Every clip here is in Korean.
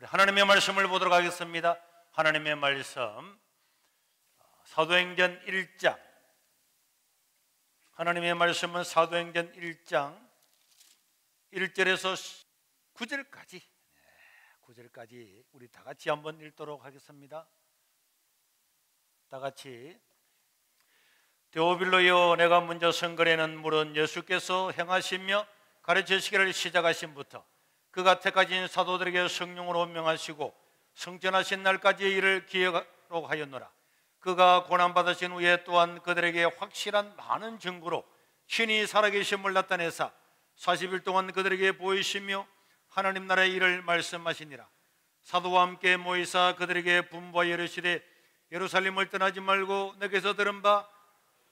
하나님의 말씀을 보도록 하겠습니다. 하나님의 말씀 사도행전 1장, 하나님의 말씀은 사도행전 1장 1절에서 9절까지 9절까지 우리 다 같이 한번 읽도록 하겠습니다. 다 같이. 데오빌로여, 내가 먼저 성전에는 물은 예수께서 행하시며 가르치시기를 시작하신부터 그가 택하신 사도들에게 성령으로 명하시고 성전하신 날까지의 일을 기억하러 하였노라. 그가 고난받으신 후에 또한 그들에게 확실한 많은 증거로 신이 살아계심을 나타내사 40일 동안 그들에게 보이시며 하나님 나라의 일을 말씀하시니라. 사도와 함께 모이사 그들에게 분부하여 이르시되 예루살렘을 떠나지 말고 내게서 들은 바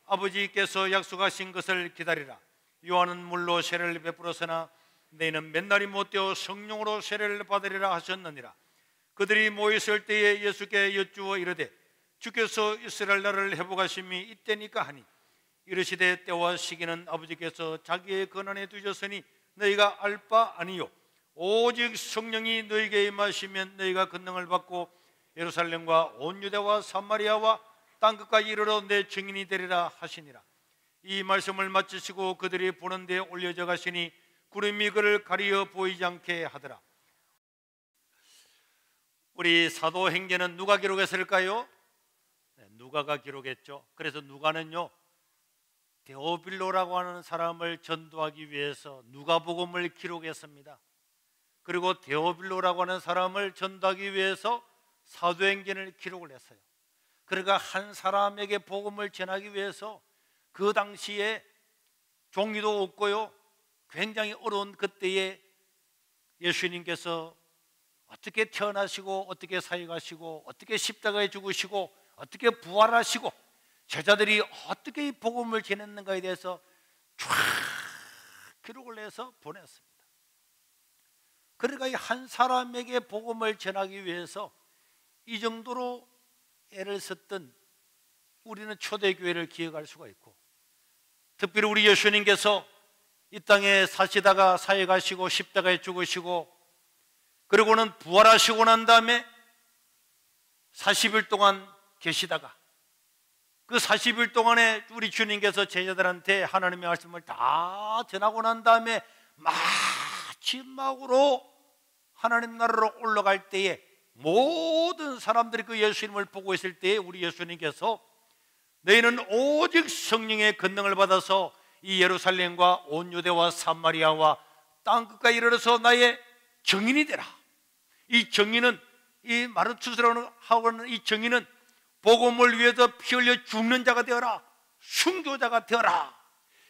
아버지께서 약속하신 것을 기다리라. 요한은 물로 세례를 베풀었으나 너희는 맨날이 못되어 성령으로 세례를 받으리라 하셨느니라. 그들이 모였을 때에 예수께 여쭈어 이르되 주께서 이스라엘 나라를 회복하심이 이때니까 하니 이르시되 때와 시기는 아버지께서 자기의 권한에 두셨으니 너희가 알 바 아니요 오직 성령이 너희에게 임하시면 너희가 권능을 받고 예루살렘과 온 유대와 사마리아와 땅끝까지 이르러 내 증인이 되리라 하시니라. 이 말씀을 마치시고 그들이 보는 데 올려져 가시니 구름이 그를 가리어 보이지 않게 하더라. 우리 사도행전은 누가 기록했을까요? 누가가 기록했죠. 그래서 누가는요, 데오빌로라고 하는 사람을 전도하기 위해서 누가복음을 기록했습니다. 그리고 데오빌로라고 하는 사람을 전도하기 위해서 사도행전을 기록을 했어요. 그러니까 한 사람에게 복음을 전하기 위해서 그 당시에 종이도 없고요, 굉장히 어려운 그때에 예수님께서 어떻게 태어나시고 어떻게 사역하시고 어떻게 십자가에 죽으시고 어떻게 부활하시고 제자들이 어떻게 이 복음을 전했는가에 대해서 쫙 기록을 해서 보냈습니다. 그러니까 이 한 사람에게 복음을 전하기 위해서 이 정도로 애를 썼던 우리는 초대교회를 기억할 수가 있고, 특별히 우리 예수님께서 이 땅에 사시다가 사역하시고 십자가에 죽으시고 그리고는 부활하시고 난 다음에 40일 동안 계시다가 그 40일 동안에 우리 주님께서 제자들한테 하나님의 말씀을 다 전하고 난 다음에 마지막으로 하나님 나라로 올라갈 때에 모든 사람들이 그 예수님을 보고 있을 때에 우리 예수님께서 너희는 오직 성령의 권능을 받아서 이 예루살렘과 온 유대와 사마리아와 땅끝까지 이르러서 나의 증인이 되라. 이 증인은, 이 마르투스라고 하는 이 증인은 복음을 위해서 피 흘려 죽는 자가 되어라, 순교자가 되어라.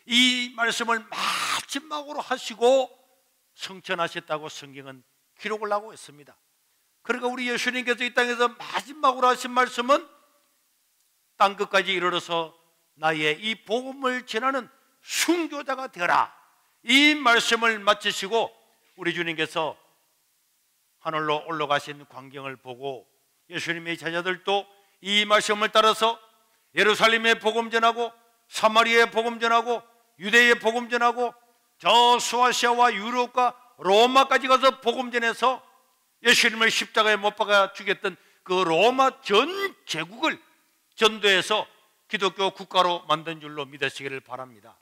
이 말씀을 마지막으로 하시고 성천하셨다고 성경은 기록을 하고 있습니다. 그러니까 우리 예수님께서 이 땅에서 마지막으로 하신 말씀은 땅끝까지 이르러서 나의 이 복음을 전하는 순교자가 되어라. 이 말씀을 마치시고 우리 주님께서 하늘로 올라가신 광경을 보고 예수님의 제자들도 이 말씀을 따라서 예루살렘에 복음 전하고 사마리아에 복음 전하고 유대에 복음 전하고 저 소아시아와 유럽과 로마까지 가서 복음 전해서 예수님을 십자가에 못 박아 죽였던 그 로마 전 제국을 전도해서 기독교 국가로 만든 줄로 믿으시기를 바랍니다.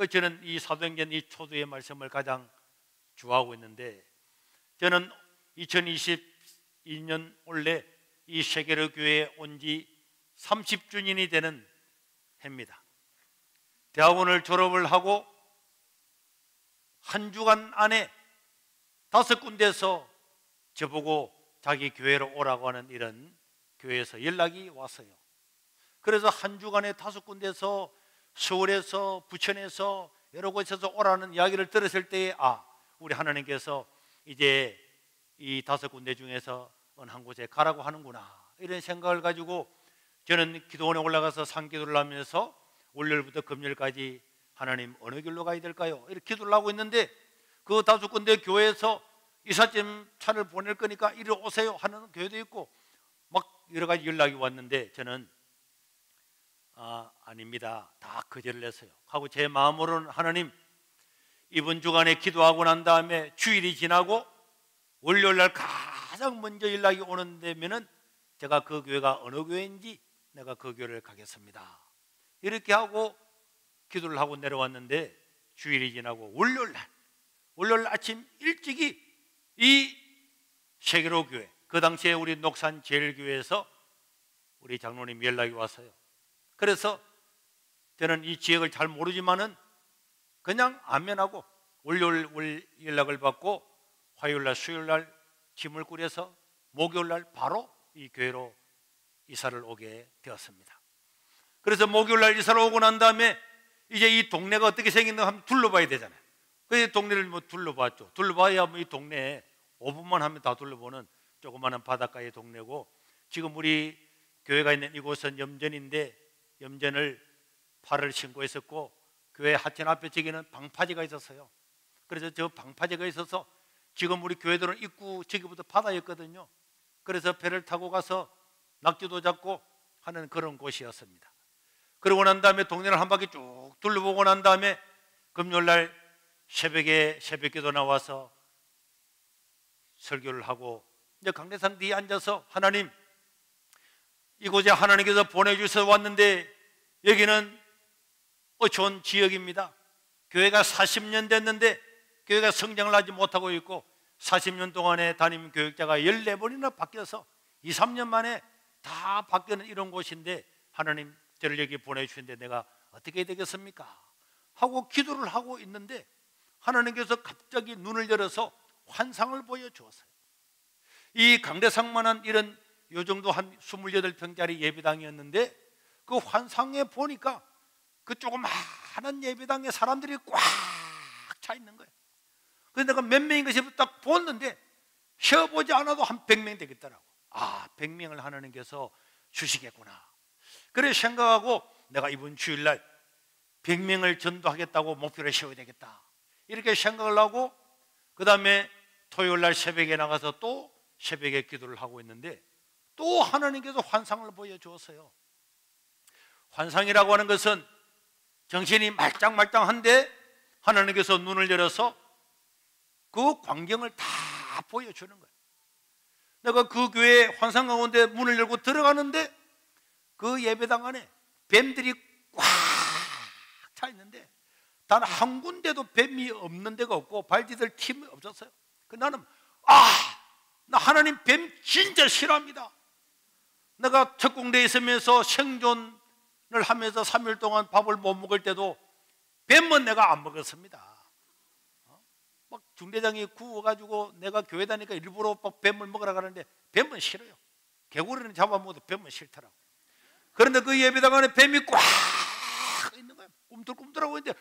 저는 이 사도행전 이 초두의 말씀을 가장 좋아하고 있는데, 저는 2022년 올해 이 세계로 교회에 온 지 30주년이 되는 해입니다. 대학원을 졸업을 하고 한 주간 안에 5군데에서 저보고 자기 교회로 오라고 하는 이런 교회에서 연락이 왔어요. 그래서 한 주간에 5군데에서 서울에서 부천에서 여러 곳에서 오라는 이야기를 들었을 때에 우리 하나님께서 이제 이 5군데 중에서 어느 한 곳에 가라고 하는구나, 이런 생각을 가지고 저는 기도원에 올라가서 산기도를 하면서 월요일부터 금요일까지 하나님 어느 길로 가야 될까요? 이렇게 기도를 하고 있는데 그 5군데 교회에서 이삿짐 차를 보낼 거니까 이리 오세요 하는 교회도 있고 막 여러 가지 연락이 왔는데 저는 아닙니다, 다 거절을 했어요. 하고 제 마음으로는 하나님, 이번 주간에 기도하고 난 다음에 주일이 지나고 월요일 날 가장 먼저 연락이 오는 데면은 제가 그 교회가 어느 교회인지 내가 그 교회를 가겠습니다. 이렇게 하고 기도를 하고 내려왔는데 주일이 지나고 월요일 아침 일찍이 이 세계로 교회, 그 당시에 우리 녹산 제일교회에서 우리 장로님 연락이 왔어요. 그래서 저는 이 지역을 잘 모르지만은 그냥 안면하고 월요일 연락을 받고 화요일날 수요일날 짐을 꾸려서 목요일날 바로 이 교회로 이사를 오게 되었습니다. 그래서 목요일날 이사를 오고 난 다음에 이제 이 동네가 어떻게 생겼는가 한번 둘러봐야 되잖아요. 그래서 동네를 뭐 둘러봤죠. 둘러봐야 뭐 이 동네에 5분만 하면 다 둘러보는 조그마한 바닷가의 동네고, 지금 우리 교회가 있는 이곳은 염전인데 염전을 팔을 신고 있었고 교회 하천 앞에 저기는 방파제가 있었어요. 그래서 저 방파제가 있어서 지금 우리 교회들은 입구 저기부터 바다였거든요. 그래서 배를 타고 가서 낙지도 잡고 하는 그런 곳이었습니다. 그러고 난 다음에 동네를 한 바퀴 쭉 둘러보고 난 다음에 금요일날 새벽에 새벽기도 나와서 설교를 하고 이제 강대상 뒤에 앉아서 하나님, 이곳에 하나님께서 보내주셔서 왔는데 여기는 좋은 지역입니다. 교회가 40년 됐는데 교회가 성장을 하지 못하고 있고 40년 동안에 담임 교육자가 14번이나 바뀌어서 2, 3년 만에 다 바뀌는 이런 곳인데 하나님 저를 여기 보내주시는데 내가 어떻게 되겠습니까? 하고 기도를 하고 있는데 하나님께서 갑자기 눈을 열어서 환상을 보여주었어요. 이 강대상만한 이런 요 정도 한 28평짜리 예배당이었는데 그 환상에 보니까 그 조그마한 예배당에 사람들이 꽉 차 있는 거예요. 그래서 내가 몇 명인 것이 딱 보았는데 쉬어보지 않아도 한 100명 되겠더라고. 100명을 하나님께서 주시겠구나. 그래 생각하고 내가 이번 주일날 100명을 전도하겠다고 목표를 세워야 되겠다, 이렇게 생각을 하고 그 다음에 토요일날 새벽에 나가서 또 새벽에 기도를 하고 있는데 또 하나님께서 환상을 보여주었어요. 환상이라고 하는 것은 정신이 말짱말짱한데 하나님께서 눈을 열어서 그 광경을 다 보여주는 거예요. 내가 그 교회 환상 가운데 문을 열고 들어가는데 그 예배당 안에 뱀들이 꽉 차 있는데 단 한 군데도 뱀이 없는 데가 없고 발디딜 틈이 없었어요. 나는 나 하나님 뱀 진짜 싫어합니다. 내가 특공대에 있으면서 생존을 하면서 3일 동안 밥을 못 먹을 때도 뱀은 내가 안 먹었습니다. 막 중대장이 구워가지고 내가 교회 다니까 일부러 뱀을 먹으라 가는데 뱀은 싫어요. 개구리는 잡아먹어도 뱀은 싫더라고. 그런데 그 예배당 안에 뱀이 꽉 있는 거예요. 꿈틀꿈틀하고 있는데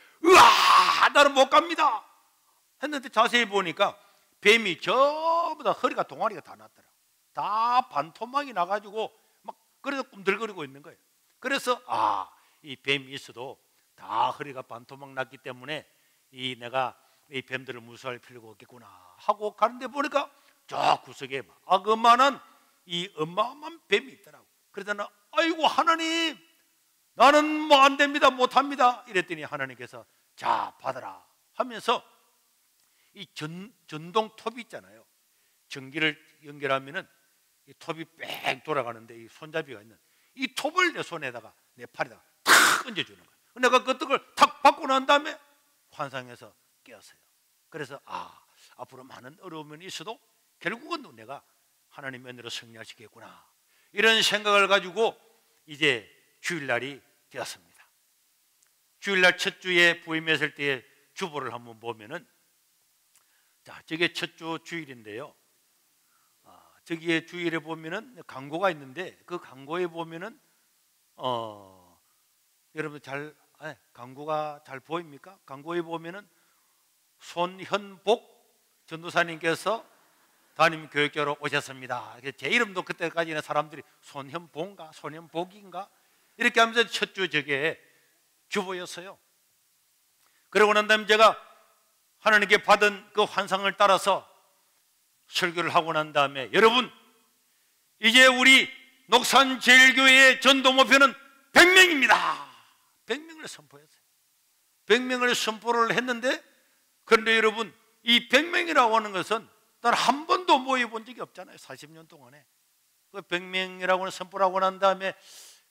나는 못 갑니다 했는데 자세히 보니까 뱀이 전부 다 허리가 동아리가 다 났더라고. 다 반토막이 나가지고 막 그래서 꿈틀거리고 있는 거예요. 그래서 이 뱀이 있어도 다 허리가 반토막 났기 때문에 내가 이 뱀들을 무서워할 필요가 없겠구나 하고 가는데 보니까 저 구석에 그만한 이 어마어마한 뱀이 있더라고. 그래서 나는 아이고 하나님, 나는 뭐 안 됩니다, 못합니다 이랬더니 하나님께서 자 받아라 하면서 이 전동 톱이 있잖아요. 전기를 연결하면은 이 톱이 빽 돌아가는데 이 손잡이가 있는 이 톱을 내 손에다가 내 팔에다가 탁 얹어주는 거예요. 내가 그 떡을 탁 받고 난 다음에 환상에서 깨었어요. 그래서 앞으로 많은 어려움이 있어도 결국은 내가 하나님의 은혜로 승리하시겠구나, 이런 생각을 가지고 이제 주일날이 되었습니다. 주일날 첫 주에 부임했을 때의 주보를 한번 보면은 저게 첫 주 주일인데요. 저기에 주일에 보면은 광고가 있는데 그 광고에 보면은 여러분 광고가 잘 보입니까? 광고에 보면은 손현복 전도사님께서 담임 교육자로 오셨습니다. 제 이름도 그때까지는 사람들이 손현복인가 손현복인가 이렇게 하면서 첫 주 저게 주보였어요. 그러고 난 다음에 제가 하나님께 받은 그 환상을 따라서 설교를 하고 난 다음에 여러분, 이제 우리 녹산 제일교회의 전도 목표는 100명입니다. 100명을 선포했어요. 100명을 선포를 했는데, 그런데 여러분, 이 100명이라고 하는 것은 난 한 번도 모여본 적이 없잖아요. 40년 동안에. 그 100명이라고 선포하고 난 다음에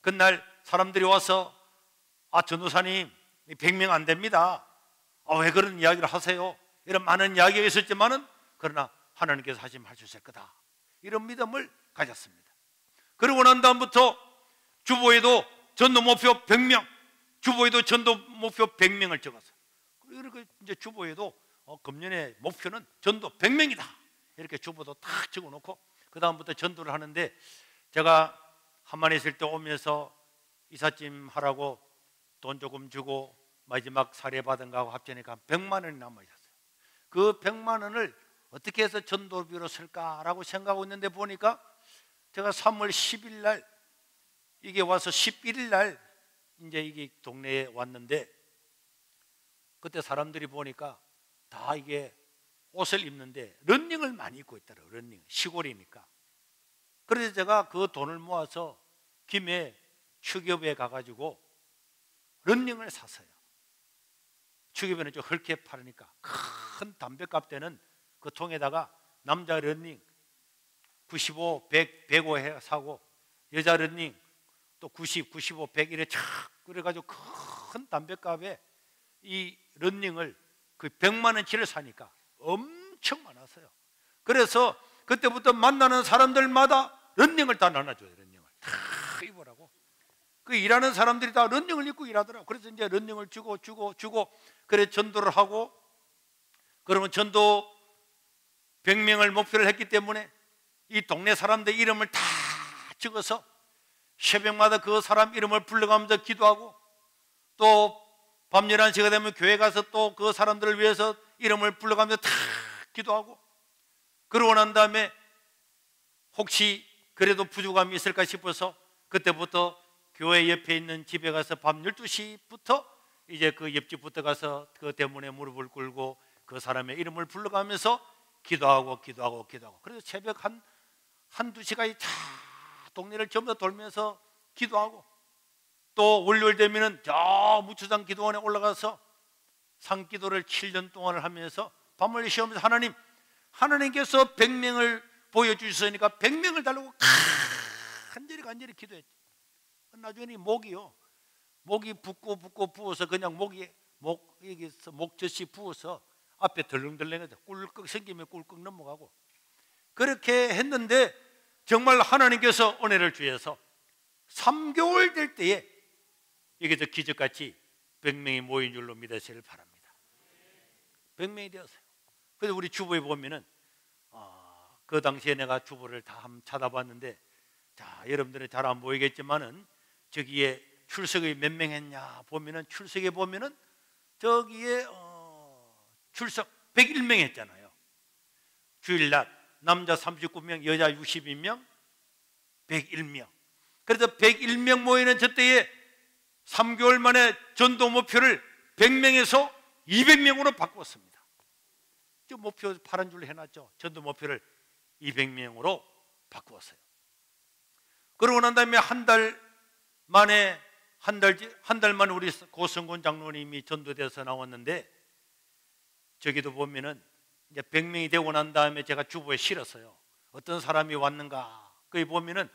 그날 사람들이 와서 전도사님 100명 안 됩니다. 왜 그런 이야기를 하세요? 이런 많은 이야기가 있었지만은 그러나 하나님께서 하시면 할 수 있을 거다, 이런 믿음을 가졌습니다. 그러고 난 다음부터 주보에도 전도 목표 100명, 주보에도 전도 목표 100명을 적었어요. 그리고 이제 주보에도 금년의 목표는 전도 100명이다, 이렇게 주보도 딱 적어놓고 그 다음부터 전도를 하는데, 제가 한만에 있을 때 오면서 이삿짐 하라고 돈 조금 주고 마지막 사례받은 거하고 합치니까 100만 원이 남아있었어요. 그 100만 원을 어떻게 해서 전도비로 쓸까라고 생각하고 있는데, 보니까 제가 3월 10일 날 이게 와서 11일 날 이제 이게 동네에 왔는데, 그때 사람들이 보니까 다 이게 옷을 입는데 런닝을 많이 입고 있더라고요. 런닝, 시골이니까. 그래서 제가 그 돈을 모아서 김해 축협에 가가지고 런닝을 샀어요. 축협에는 좀 헐게 파르니까 큰 담배값 되는 그 통에다가 남자 런닝 95, 100, 105 해 사고, 여자 런닝 또 90, 95, 100 이래 착 그래가지고 큰 담배값에 이 런닝을 그 100만 원치를 사니까 엄청 많았어요. 그래서 그때부터 만나는 사람들마다 런닝을 다 나눠줘요. 런닝을 다 입으라고. 그 일하는 사람들이 다 런닝을 입고 일하더라고. 그래서 이제 런닝을 주고 그래 전도를 하고, 그러면 전도 100명을 목표를 했기 때문에 이 동네 사람들 이름을 다 적어서 새벽마다 그 사람 이름을 불러가면서 기도하고, 또 밤 11시가 되면 교회 가서 또 그 사람들을 위해서 이름을 불러가면서 다 기도하고, 그러고 난 다음에 혹시 그래도 부족함이 있을까 싶어서 그때부터 교회 옆에 있는 집에 가서 밤 12시부터 이제 그 옆집부터 가서 그 대문에 무릎을 꿇고 그 사람의 이름을 불러가면서 기도하고. 그래서 새벽 한두 시간이 다 동네를 전부 다 돌면서 기도하고, 또 월요일 되면은 저 무초장 기도원에 올라가서 상기도를 7년 동안을 하면서 밤을 쉬면서 하나님께서 100명을 보여주셨으니까 100명을 달라고 간절히 기도했죠. 나중에 목이 붓고 부어서 그냥 여기서 목젖이 부어서 앞에 덜렁덜렁해서 꿀꺽 생기면 꿀꺽 넘어가고, 그렇게 했는데 정말 하나님께서 은혜를 주셔서 3개월 될 때에 이게 저 기적같이 100명이 모인 줄로 믿으시길 바랍니다. 100명이 되었어요. 그래서 우리 주보에 보면은 그 당시에 내가 주보를 다 한번 찾아봤는데, 자, 여러분들은 잘 안 보이겠지만은 저기에 출석이 몇 명 했냐 보면은, 출석에 보면은 저기에 출석 101명 했잖아요. 주일날 남자 39명, 여자 62명, 101명. 그래서 101명 모이는 저 때에 3개월 만에 전도 목표를 100명에서 200명으로 바꿨습니다. 저 목표 파란 줄로 해놨죠. 전도 목표를 200명으로 바꾸었어요. 그러고 난 다음에 한 달 만에 우리 고성곤 장로님이 전도돼서 나왔는데, 저기도 보면은 이제 100명이 되고 난 다음에 제가 주보에 실었어요. 어떤 사람이 왔는가. 거기 보면은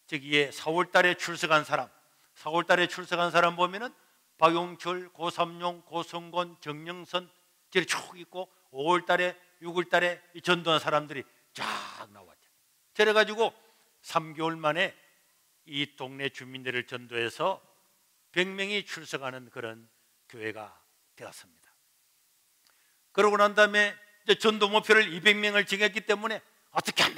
저기에 4월달에 출석한 사람 보면은 박용철, 고삼용, 고성곤, 정영선 저기 쭉 있고, 5월달에 6월달에 전도한 사람들이 쫙 나왔죠. 그래가지고 3개월 만에 이 동네 주민들을 전도해서 100명이 출석하는 그런 교회가 되었습니다. 그러고 난 다음에 이제 전도 목표를 200명을 정했기 때문에 어떻게 하면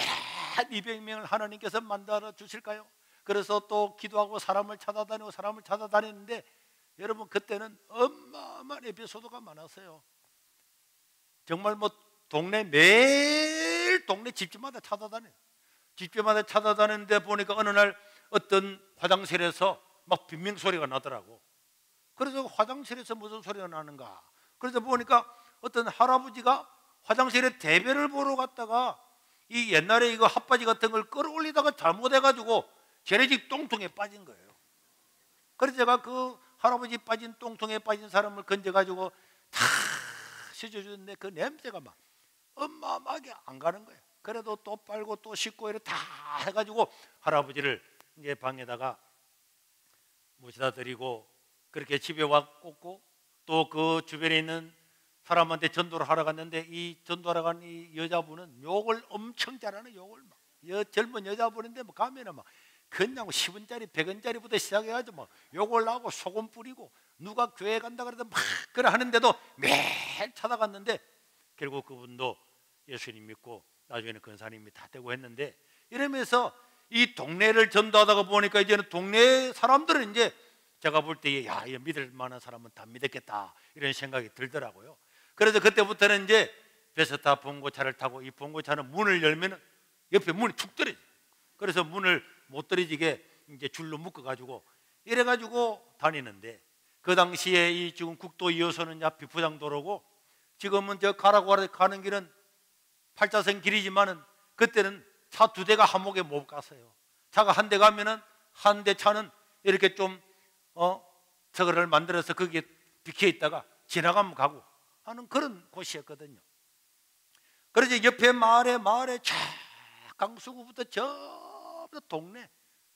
200명을 하나님께서 만들어 주실까요? 그래서 또 기도하고 사람을 찾아다니는데, 여러분 그때는 어마어마한 에피소드가 많았어요. 정말 매일 동네 집집마다 찾아다니는데 보니까 어느 날 어떤 화장실에서 막 비명 소리가 나더라고. 그래서 화장실에서 무슨 소리가 나는가. 그래서 보니까 어떤 할아버지가 화장실에 대변을 보러 갔다가 이 옛날에 이거 핫바지 같은 걸 끌어올리다가 잘못해가지고 재래식 똥통에 빠진 거예요. 그래서 제가 그 할아버지 빠진 똥통에 빠진 사람을 건져가지고 다 씻어주는데 그 냄새가 막 엄마하게 안 가는 거예요. 그래도 또 빨고 또 씻고 이렇게 다 해가지고 할아버지를 이제 방에다가 모시다 드리고 그렇게 집에 와 꽂고 또 그 주변에 있는 사람한테 전도를 하러 갔는데 이 전도하러 간 이 여자분은 욕을 엄청 잘하는 욕을 막 젊은 여자분인데 뭐 가면은 막 그냥 10원짜리 100원짜리부터 시작해가지고 막 욕을 하고 소금 뿌리고 누가 교회 간다 그래도 막 그래 하는데도 매일 찾아갔는데 결국 그분도 예수님 믿고 나중에는 근사님이 다 되고 했는데 이러면서 이 동네를 전도하다가 보니까 이제는 동네 사람들은 이제 제가 볼 때 야, 이 믿을 만한 사람은 다 믿었겠다 이런 생각이 들더라고요. 그래서 그때부터는 이제 베스타 봉고차를 타고 이 봉고차는 문을 열면은 옆에 문이 툭 떨어져. 그래서 문을 못 떨어지게 이제 줄로 묶어 가지고 이래 가지고 다니는데 그 당시에 이 지금 국도 2호선은 비포장도로고 지금은 저 가라고 가는 길은 8차선 길이지만은 그때는 차 2대가 한목에 못 갔어요. 차가 한 대 가면은 한 대 차는 이렇게 좀 저거를 만들어서 거기에 비켜 있다가 지나가면 가고 하는 그런 곳이었거든요. 그래서 옆에 마을에 쫙 강수구부터 저 동네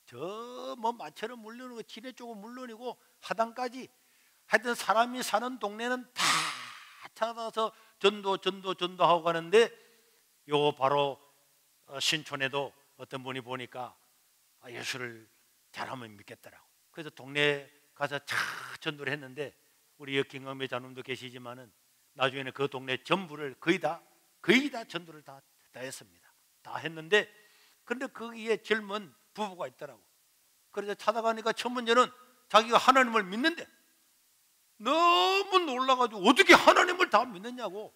저 뭐 마처럼 물론이고 진해 쪽은 물론이고 하단까지 하여튼 사람이 사는 동네는 다 찾아서 전도하고 가는데 요 바로 신촌에도 어떤 분이 보니까 예수를 잘하면 믿겠더라고. 그래서 동네에 가서 차 전도를 했는데 우리 역경험의 자님도 계시지만은 나중에는 그 동네 전부를 거의 다 전도를 다 했습니다. 다 했는데 그런데 거기에 젊은 부부가 있더라고. 그래서 찾아가니까 첫 문제는 자기가 하나님을 믿는데 너무 놀라가지고 어떻게 하나님을 다 믿느냐고.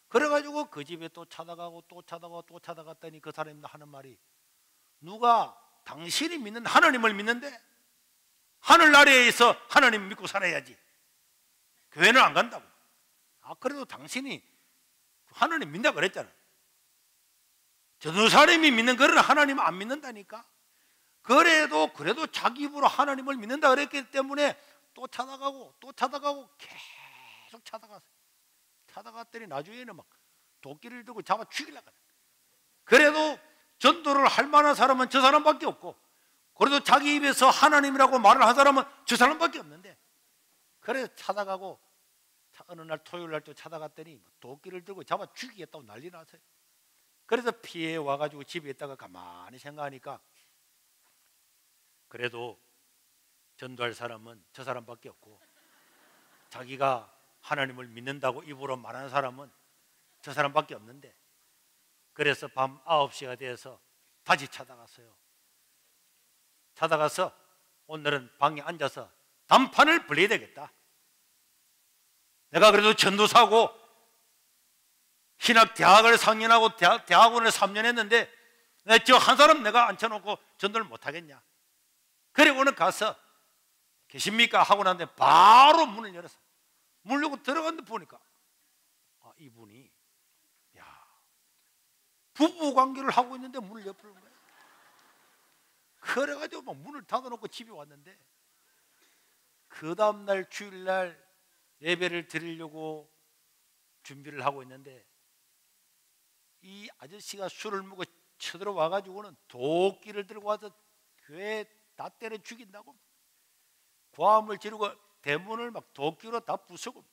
그래가지고 그 집에 또 찾아가고 또 찾아갔더니 그 사람이 하는 말이 누가 당신이 믿는 하나님을 믿는데 하늘나라에 있어 하나님 믿고 살아야지 교회는 안 간다고. 그래도 당신이 하나님 믿는다고 그랬잖아. 저 사람이 믿는 거는 하나님 안 믿는다니까. 그래도 자기 입으로 하나님을 믿는다 그랬기 때문에 또 찾아가고 계속 찾아갔더니 나중에는 막 도끼를 들고 잡아 죽이려고 그래. 그래도 전도를 할 만한 사람은 저 사람밖에 없고 그래도 자기 입에서 하나님이라고 말을 한 사람은 저 사람밖에 없는데 그래서 찾아가고 어느 날 토요일 날 또 찾아갔더니 도끼를 들고 잡아 죽이겠다고 난리 났어요. 그래서 피해 와가지고 집에 있다가 가만히 생각하니까 그래도 전도할 사람은 저 사람밖에 없고 자기가 하나님을 믿는다고 입으로 말하는 사람은 저 사람밖에 없는데 그래서 밤 9시가 되어서 다시 찾아갔어요. 찾아가서 오늘은 방에 앉아서 단판을 벌려야 되겠다. 내가 그래도 전도사고 신학 대학을 4년하고 대학원을 3년 했는데 저 한 사람 내가 앉혀놓고 전도를 못하겠냐. 그리고는 가서 계십니까? 하고 났는데 바로 문을 열었어. 문을 열고 들어갔는데 보니까 이분이 부부 관계를 하고 있는데 문을 엿보는 거예요. 그래가지고 막 문을 닫아놓고 집에 왔는데 그 다음날 주일날 예배를 드리려고 준비를 하고 있는데 이 아저씨가 술을 먹고 쳐들어와가지고는 도끼를 들고 와서 교회에 다 때려 죽인다고 고함을 지르고 대문을 막 도끼로 다 부수고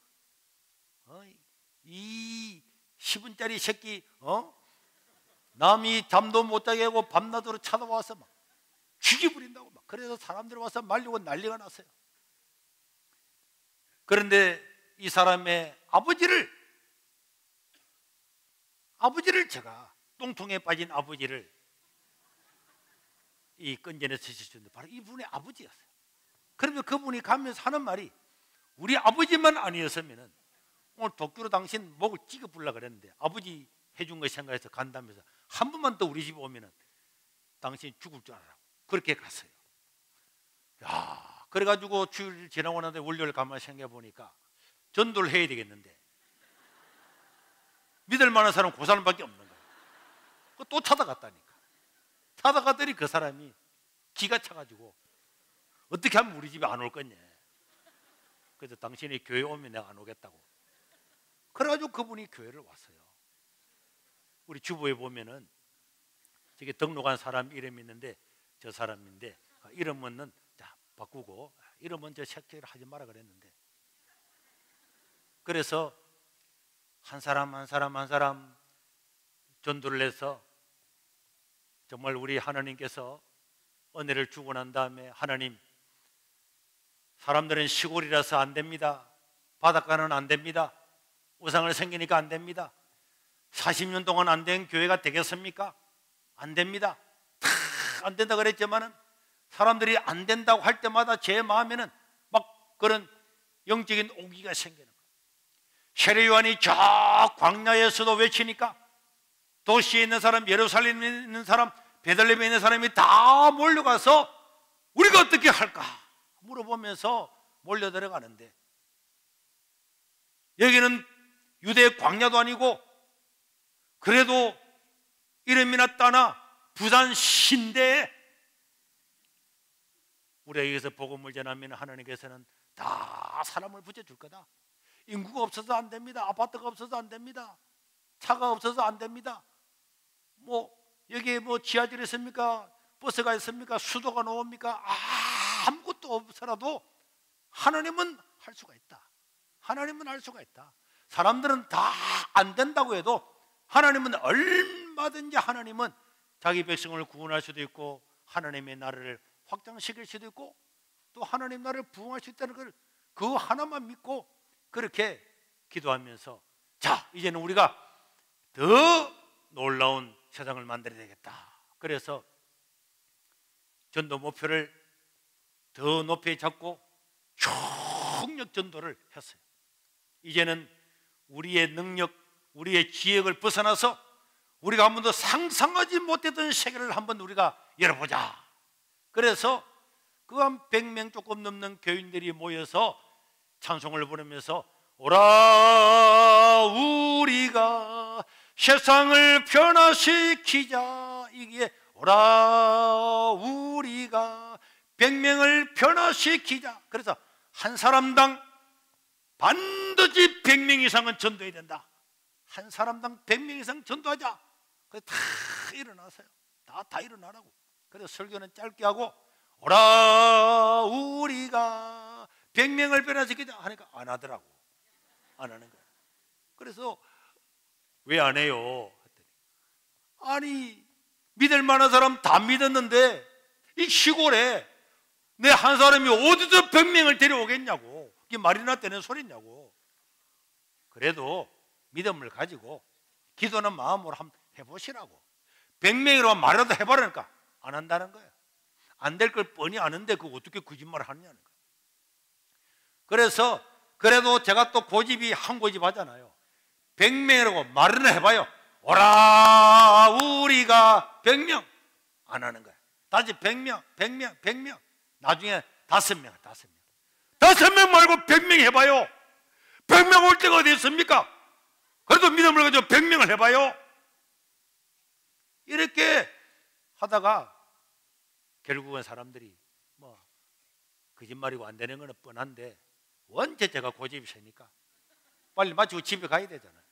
이 10원짜리 새끼 남이 잠도 못 자게 하고 밤낮으로 찾아와서 막 죽여버린다고 막. 그래서 사람들 와서 말리고 난리가 났어요. 그런데 이 사람의 아버지를 제가 똥통에 빠진 아버지를 이 끈전에서 지셨는데 바로 이분의 아버지였어요. 그러면 그분이 가면서 하는 말이 우리 아버지만 아니었으면 오늘 도끼로 당신 목을 찍어 불라 그랬는데 아버지 해준 거 생각해서 간다면서 한 번만 더 우리 집에 오면은 당신 죽을 줄 알아. 그렇게 갔어요. 그래가지고 주일 지나고 나서 월요일 가만히 생각해 보니까 전도를 해야 되겠는데 믿을 만한 사람은 그 사람밖에 없는 거예요. 또 찾아갔다니까. 찾아갔더니 그 사람이 기가 차가지고 어떻게 하면 우리 집에 안 올 거냐. 그래서 당신이 교회 오면 내가 안 오겠다고. 그래가지고 그분이 교회를 왔어요. 우리 주보에 보면은 저게 등록한 사람 이름이 있는데 저 사람인데 이름은 자 바꾸고 이름은 저 색칠을 하지 마라 그랬는데, 그래서 한 사람 한 사람 한 사람 전도를 해서 정말 우리 하나님께서 은혜를 주고 난 다음에, 하나님, 사람들은 시골이라서 안 됩니다, 바닷가는 안 됩니다, 우상을 생기니까 안 됩니다, 40년 동안 안 된 교회가 되겠습니까? 안 됩니다. 다 안 된다 그랬지만은 사람들이 안 된다고 할 때마다 제 마음에는 막 그런 영적인 오기가 생기는 거예요. 세례 요한이 저 광야에서도 외치니까 도시에 있는 사람, 예루살렘에 있는 사람, 베들레헴에 있는 사람이 다 몰려가서 우리가 어떻게 할까 물어보면서 몰려 들어가는데, 여기는 유대 광야도 아니고 그래도 이름이나 따나 부산 신대에 우리가 여기서 복음을 전하면 하나님께서는 다 사람을 붙여줄 거다. 인구가 없어서 안 됩니다. 아파트가 없어서 안 됩니다. 차가 없어서 안 됩니다. 뭐 여기에 뭐 지하철이 있습니까? 버스가 있습니까? 수도가 나옵니까? 아무것도 없어라도 하나님은 할 수가 있다. 하나님은 할 수가 있다. 사람들은 다 안 된다고 해도 하나님은 얼마든지, 하나님은 자기 백성을 구원할 수도 있고 하나님의 나라를 확장시킬 수도 있고 또 하나님 나라를 부흥할 수 있다는 걸 그 하나만 믿고 그렇게 기도하면서, 자 이제는 우리가 더 놀라운 세상을 만들어야 되겠다. 그래서 전도 목표를 더 높이 잡고 총력 전도를 했어요. 이제는 우리의 능력, 우리의 지역을 벗어나서 우리가 한 번도 상상하지 못했던 세계를 한번 우리가 열어보자. 그래서 그 한 100명 조금 넘는 교인들이 모여서 찬송을 부르면서 오라 우리가 세상을 변화시키자, 이게 오라 우리가 100명을 변화시키자. 그래서 한 사람당 반드시 100명 이상은 전도해야 된다. 한 사람당 100명 이상 전도하자. 그래서 다 일어나세요. 다 일어나라고. 그래서 설교는 짧게 하고 오라 우리가 100명을 변화시키자 하니까 안 하더라고. 안 하는 거야. 그래서 왜 안 해요? 아니 믿을 만한 사람 다 믿었는데 이 시골에 내 한 사람이 어디서 100명을 데려오겠냐고. 이게 말이나 되는 소리냐고. 그래도 믿음을 가지고 기도는 마음으로 한번 해보시라고. 100명이라고 말라도 해보라니까 안 한다는 거예요. 안 될 걸 뻔히 아는데 그거 어떻게 거짓말을 하느냐는 거예요. 그래서 그래도 제가 또 고집이 한 고집 하잖아요. 100명이라고 말은 해봐요. 오라 우리가 100명 안 하는 거예요. 다시 100명 100명 100명 나중에 5명 5명 말고 100명 해봐요. 100명 올 때가 어디 있습니까? 그래도 믿음을 가지고 100명을 해봐요. 이렇게 하다가 결국은 사람들이 뭐 거짓말이고 안 되는 건 뻔한데 원체 제가 고집이 세니까 빨리 마치고 집에 가야 되잖아요.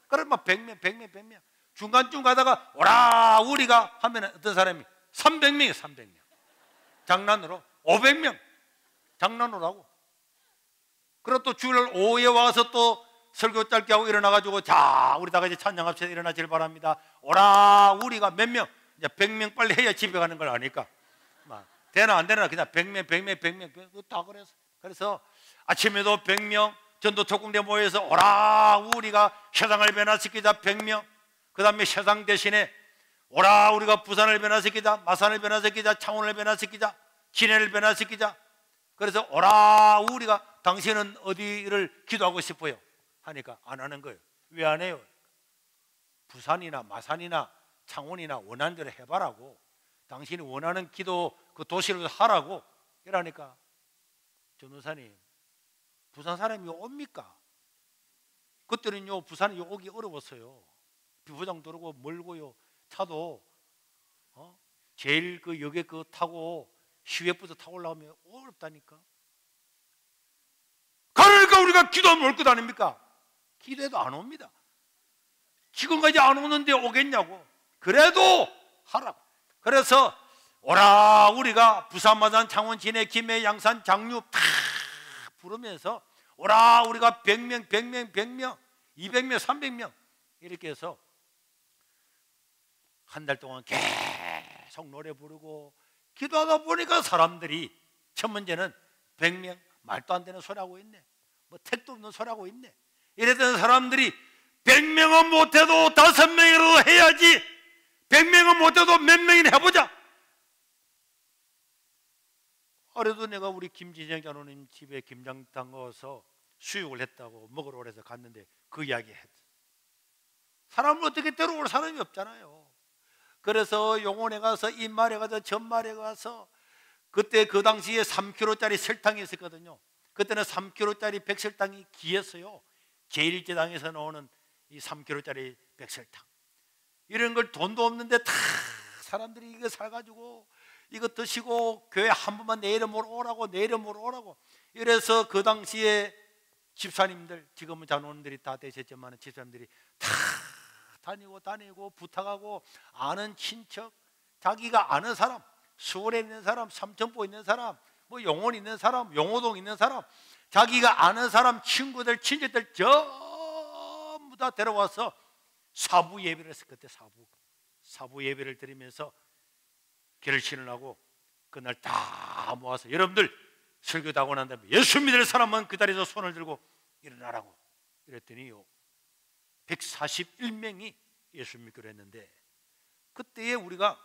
그럼 막 100명 중간쯤 가다가 오라 우리가 하면 어떤 사람이 300명이에요. 300명 장난으로 500명 장난으로 하고, 그리고 또 주일 오후에 와서 또 설교 짧게 하고 일어나가지고 자 우리 다 같이 찬양합시다. 일어나길 바랍니다. 오라 우리가 몇 명, 이제 100명 빨리 해야 집에 가는 걸 아니까 막 되나 안 되나 그냥 100명 다 그래서. 그래서 아침에도 100명 전도 특공대 모여서 오라 우리가 세상을 변화시키자 100명, 그 다음에 세상 대신에 오라 우리가 부산을 변화시키자, 마산을 변화시키자, 창원을 변화시키자, 진해를 변화시키자. 그래서 오라 우리가 당신은 어디를 기도하고 싶어요 하니까 안 하는 거예요. 왜 안 해요? 부산이나 마산이나 창원이나 원하는 대로 해봐라고. 당신이 원하는 기도 그 도시를 하라고. 이러니까 전도사님 부산 사람이 옵니까? 그때는요 부산이 오기 어려웠어요. 비포장도로고 멀고요. 차도 제일 그 역에 그 타고 시외버스 타고 올라오면 어렵다니까. 그러니까 우리가 기도하면 올 것 아닙니까? 기도해도 안 옵니다. 지금까지 안 오는데 오겠냐고. 그래도 하라고. 그래서 오라, 우리가 부산, 마산, 창원, 진해, 김해, 양산, 장류 다 부르면서 오라, 우리가 100명, 100명, 100명, 200명, 300명 이렇게 해서 한 달 동안 계속 노래 부르고 기도하다 보니까 사람들이 첫 문제는 100명, 말도 안 되는 소리 하고 있네, 뭐 택도 없는 소리 하고 있네, 이랬던 사람들이 100명은 못해도 5명이라도 해야지, 100명은 못해도 몇 명이나 해보자. 그래도 내가 우리 김진영 장로님 집에 김장 담가서 수육을 했다고 먹으러 오래서 갔는데 그 이야기 했어. 사람을 어떻게 데려올 사람이 없잖아요. 그래서 용원에 가서 이말에 가서 전말에 가서, 그때 그 당시에 3kg짜리 설탕이 있었거든요. 그때는 3kg짜리 백설탕이 귀했어요. 제1제당에서 나오는 이 3kg짜리 백설탕, 이런 걸 돈도 없는데 다 사람들이 이거 사가지고 이거 드시고 교회 한 번만 내 이름으로 오라고, 내 이름으로 오라고. 이래서 그 당시에 집사님들, 지금은 장로님들이 다 되셨지만 집사님들이 다 다니고 부탁하고, 아는 친척, 자기가 아는 사람, 수원에 있는 사람, 삼천포 있는 사람, 뭐 용원 있는 사람, 용호동 있는 사람, 자기가 아는 사람, 친구들, 친척들 전부 다 데려와서 사부 예배를 했어요. 그때 사부 예배를 드리면서 결신을 하고 그날 다 모아서 여러분들 설교도 하고 난 다음에 예수 믿을 사람은 그 자리에서 손을 들고 일어나라고 이랬더니요, 141명이 예수 믿기로 했는데, 그때에 우리가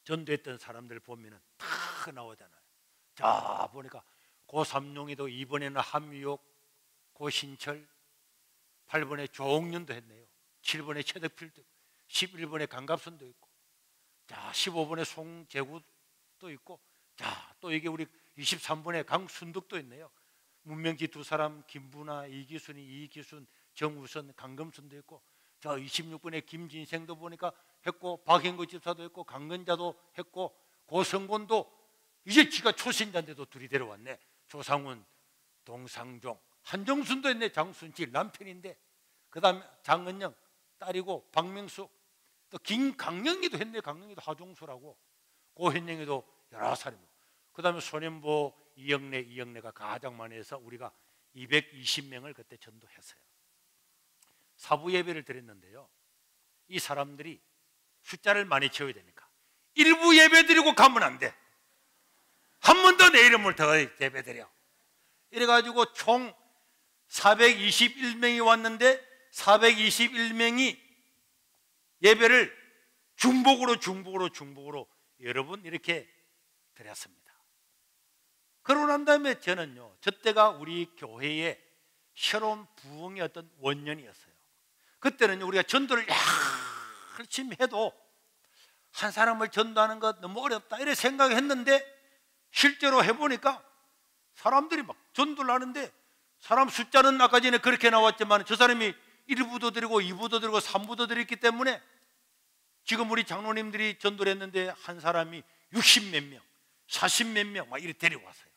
전도했던 사람들 보면은 다 나오잖아요. 자, 보니까 고삼룡이도 2번에는 함유옥, 고신철, 8번에 조옥년도 했네요. 7번에 최덕필도, 11번에 강갑순도 있고, 자 15번에 송재구도 있고, 자 또 이게 우리 23번에 강순덕도 있네요. 문명지 두 사람, 김부나, 이기순이, 이기순, 정우선, 강금순도 있고, 자 26번에 김진생도 보니까 했고, 박행구 집사도 했고, 강근자도 했고, 고성곤도 이제 지가 초신자인데도 둘이 데려왔네. 조상훈, 동상종, 한정순도 했네. 장순칠 남편인데, 그 다음에 장은영 딸이고, 박명수, 또 김강령이도 했네. 강령이도 하종수라고, 고현영이도 11살이고, 그 다음에 손현보, 이영래가 가장 많이 해서 우리가 220명을 그때 전도했어요. 사부 예배를 드렸는데요, 이 사람들이 숫자를 많이 채워야 되니까 일부 예배 드리고 가면 안 돼. 한 번 더 내 이름을 더 예배 드려. 이래가지고 총 421명이 왔는데, 421명이 예배를 중복으로 여러분 이렇게 드렸습니다. 그러고 난 다음에 저는요, 저 때가 우리 교회의 새로운 부흥의 어떤 원년이었어요. 그때는 우리가 전도를 열심히 해도 한 사람을 전도하는 것 너무 어렵다 이렇게 생각했는데, 실제로 해보니까 사람들이 막 전도를 하는데, 사람 숫자는 아까 전에 그렇게 나왔지만 저 사람이 1부도 드리고 2부도 드리고 3부도 드렸기 때문에 지금 우리 장로님들이 전도를 했는데 한 사람이 60몇 명, 40몇 명 막 이렇게 데려왔어요.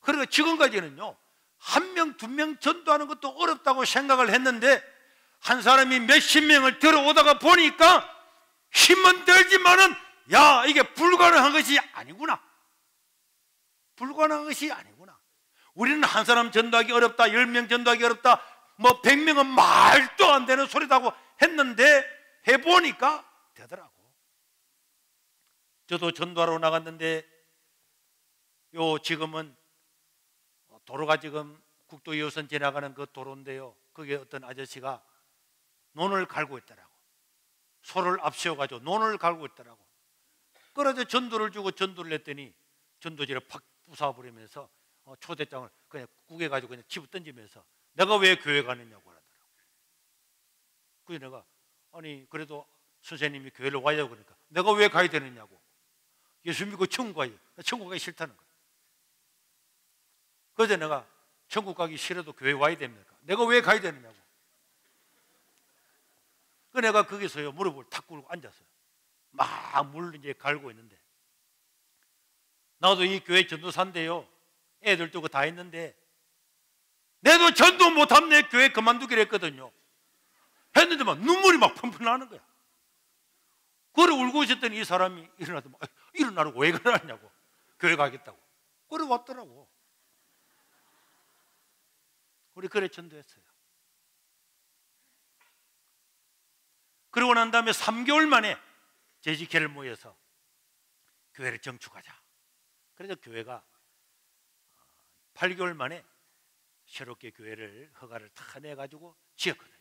그러니까 지금까지는요, 한 명, 두 명 전도하는 것도 어렵다고 생각을 했는데, 한 사람이 몇십 명을 들어오다가 보니까 힘은 들지만은, 야, 이게 불가능한 것이 아니구나. 불가능한 것이 아니구나. 우리는 한 사람 전도하기 어렵다, 10명 전도하기 어렵다, 뭐 100명은 말도 안 되는 소리다고 했는데 해보니까 되더라고. 저도 전도하러 나갔는데, 요 지금은 도로가 지금 국도 2호선 지나가는 그 도로인데요, 그게 어떤 아저씨가 논을 갈고 있더라고. 소를 앞세워가지고 논을 갈고 있더라고. 그래서 전도를 주고 전도를 했더니 전도지를 팍 부숴버리면서 초대장을 그냥 구겨가지고 그냥 집어 던지면서 내가 왜 교회 가느냐고 그러더라고. 그래서 내가, 아니 그래도 선생님이 교회를 와야 그러니까 내가 왜 가야 되느냐고. 예수 믿고 천국 가야, 천국 가기 싫다는 거야. 그래서 내가 천국 가기 싫어도 교회 와야 됩니까? 내가 왜 가야 되느냐고. 그 내가 거기서요, 무릎을 탁 꿇고 앉았어요. 막 물 이제 갈고 있는데, 나도 이 교회 전도사인데요, 애들 두고 다 했는데, 내도 전도 못하면 내 교회 그만두기로 했거든요. 했는데 막 눈물이 막 펑펑 나는 거야. 그래 울고 있었더니 이 사람이 일어나서 막 일어나라고 왜 그러냐고. 교회 가겠다고. 그래 왔더라고. 우리 그래 전도했어요. 그러고 난 다음에 3개월 만에 재직회를 모여서 교회를 정축하자. 그래서 교회가 8개월 만에 새롭게 교회를 허가를 다 내가지고 지었거든요.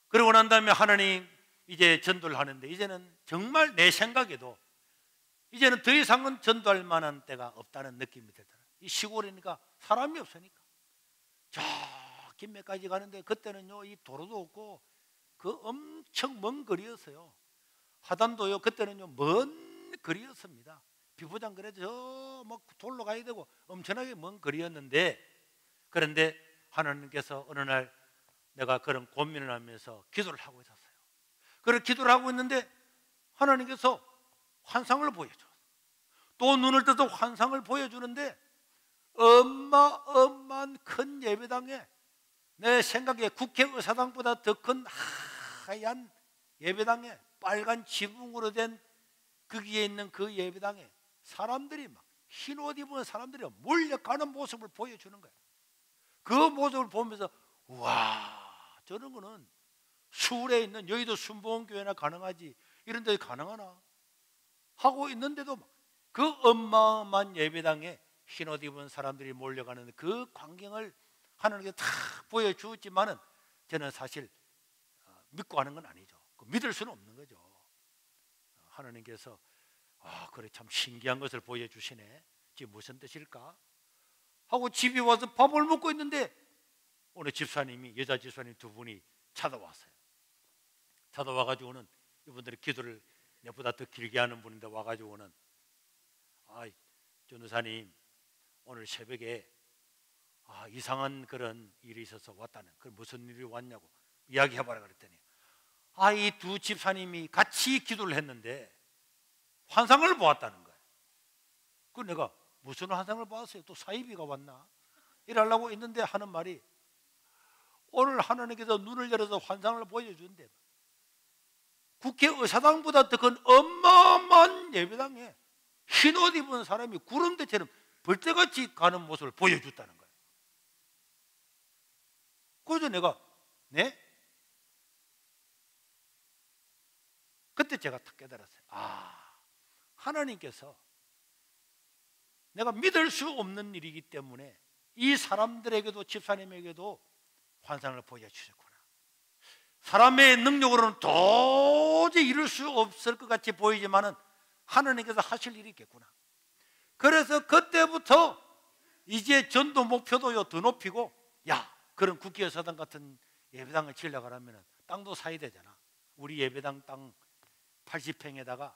그러고 난 다음에 하나님 이제 전도를 하는데 이제는 정말 내 생각에도 이제는 더 이상은 전도할 만한 때가 없다는 느낌이 들더라고요. 이 시골이니까 사람이 없으니까 저 김해까지 가는데 그때는요 이 도로도 없고 그 엄청 먼 거리였어요. 하단도요 그때는요 먼 거리였습니다. 비포장 그래도 저 막 돌로 가야 되고 엄청나게 먼 거리였는데, 그런데 하나님께서 어느 날 내가 그런 고민을 하면서 기도를 하고 있었어요. 그래 기도를 하고 있는데 하나님께서 환상을 보여줘. 또 눈을 떠서 환상을 보여주는데 어마어마한 큰 예배당에, 내 생각에 국회의사당보다 더 큰 하얀 예배당에, 빨간 지붕으로 된 거기에 있는 그 예배당에 사람들이 막 흰 옷 입은 사람들이 몰려가는 모습을 보여주는 거예요. 그 모습을 보면서 우와, 저런 거는 서울에 있는 여의도 순복음교회나 가능하지 이런 데 가능하나 하고 있는데도 그 어마어마한 예배당에 흰 옷 입은 사람들이 몰려가는 그 광경을 하나님께 다 보여주었지만은 저는 사실 믿고 하는 건 아니죠. 믿을 수는 없는 거죠. 하나님께서 그래 참 신기한 것을 보여주시네. 지금 무슨 뜻일까? 하고 집에 와서 밥을 먹고 있는데 오늘 집사님이, 여자 집사님 두 분이 찾아왔어요. 찾아와가지고는 이분들이 기도를 내보다 더 길게 하는 분인데 와가지고는 전도사님 오늘 새벽에 이상한 그런 일이 있어서 왔다는, 그 무슨 일이 왔냐고 이야기해봐라 그랬더니 이 두 집사님이 같이 기도를 했는데 환상을 보았다는 거예요. 그 내가 무슨 환상을 봤어요? 또 사이비가 왔나? 이러려고 있는데 하는 말이 오늘 하나님께서 눈을 열어서 환상을 보여준대. 국회의사당보다 더 큰 어마어마한 예배당에 흰 옷 입은 사람이 구름대처럼 벌떼같이 가는 모습을 보여줬다는 거예요. 그래서 내가 네? 그때 제가 딱 깨달았어요. 하나님께서 내가 믿을 수 없는 일이기 때문에 이 사람들에게도, 집사님에게도 환상을 보여주셨구나. 사람의 능력으로는 도저히 이룰 수 없을 것 같이 보이지만은 하나님께서 하실 일이 있겠구나. 그래서 그때부터 이제 전도 목표도요 더 높이고, 그런 국회의사당 같은 예배당을 지으려고 하면 땅도 사야 되잖아. 우리 예배당 땅 80평에다가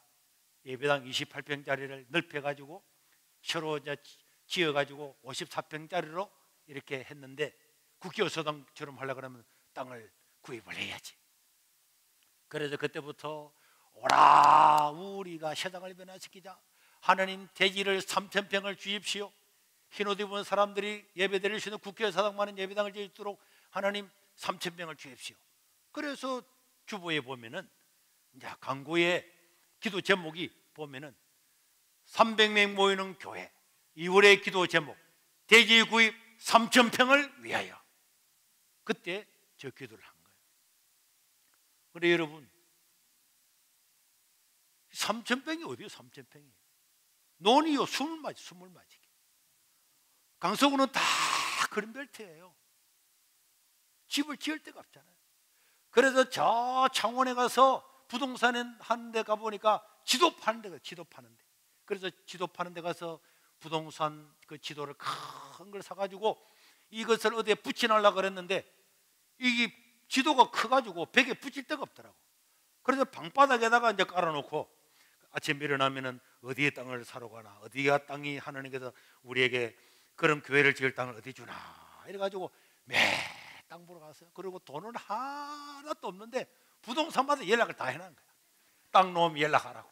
예배당 28평짜리를 넓혀가지고 새로 지어가지고 54평짜리로 이렇게 했는데, 국회의사당처럼 하려고 하면 땅을 구입을 해야지. 그래서 그때부터 오라 우리가 세상을 변화시키자. 하나님 대지를 3000평을 주십시오. 흰옷 입은 사람들이 예배드릴 수 있는 국회의사당 많은 예배당을 지을 하나님 3000평을 주십시오. 그래서 주보에 보면은 이제 광고의 기도 제목이 보면은 300명 모이는 교회 2월의 기도 제목 대지 구입 3000평을 위하여. 그때 저 기도를 한 거예요. 그래 여러분, 3000평이 어디요? 3000평이 논이요 숨을 마시게. 강서구는 다 그런 별태예요. 집을 지을 데가 없잖아요. 그래서 저 창원에 가서 부동산에 하는 데 가보니까 지도 파는 데가, 지도 파는 데. 그래서 지도 파는 데 가서 부동산 그 지도를 큰 걸 사가지고 이것을 어디에 붙여놓으려고 그랬는데 이게 지도가 커가지고 벽에 붙일 데가 없더라고. 그래서 방바닥에다가 이제 깔아놓고 아침에 일어나면은 어디에 땅을 사러 가나, 어디가 땅이 하나님께서 우리에게 그런 교회를 지을 땅을 어디 주나 이래가지고 매 땅 보러 갔어요. 그리고 돈은 하나도 없는데 부동산마다 연락을 다 해놓은 거야. 땅 놓으면 연락하라고.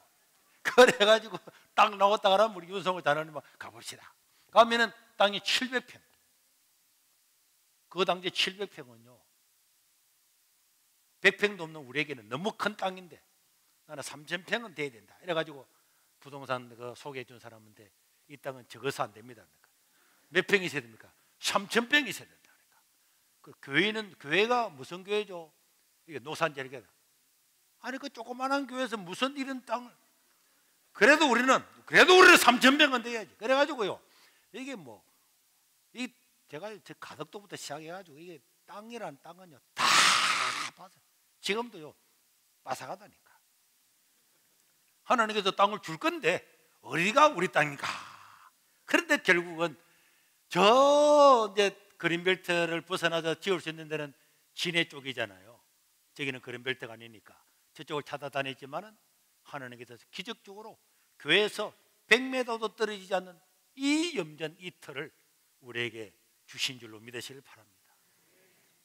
그래가지고 땅 나왔다 그러면 우리 윤성을 단원님 가봅시다. 가면은 땅이 700평. 그 당시 700평은요 100평도 없는 우리에게는 너무 큰 땅인데 나는 3,000평은 돼야 된다. 이래가지고 부동산 그 소개해 준 사람한테 이 땅은 적어서 안 됩니다. 몇 평이 있어야 됩니까? 3,000평이 있어야 된다. 그 교회가 무슨 교회죠? 이게 노산절개다. 아니 그 조그만한 교회에서 무슨 이런 땅을 그래도 우리는 3,000평은 돼야지. 그래가지고요 이게 제가 제 가덕도부터 시작해가지고 이게 땅이란 땅은요 다 봐서 지금도요 빠삭하다니까. 하나님께서 땅을 줄 건데 어디가 우리 땅인가? 그런데 결국은 저 이제 그린벨트를 벗어나서 지을 수 있는 데는 시내 쪽이잖아요. 저기는 그린벨트가 아니니까 저쪽을 찾아다녔지만은 하나님께서 기적적으로 교회에서 100m도 떨어지지 않는 이 염전 이 터를 우리에게 주신 줄로 믿으시길 바랍니다.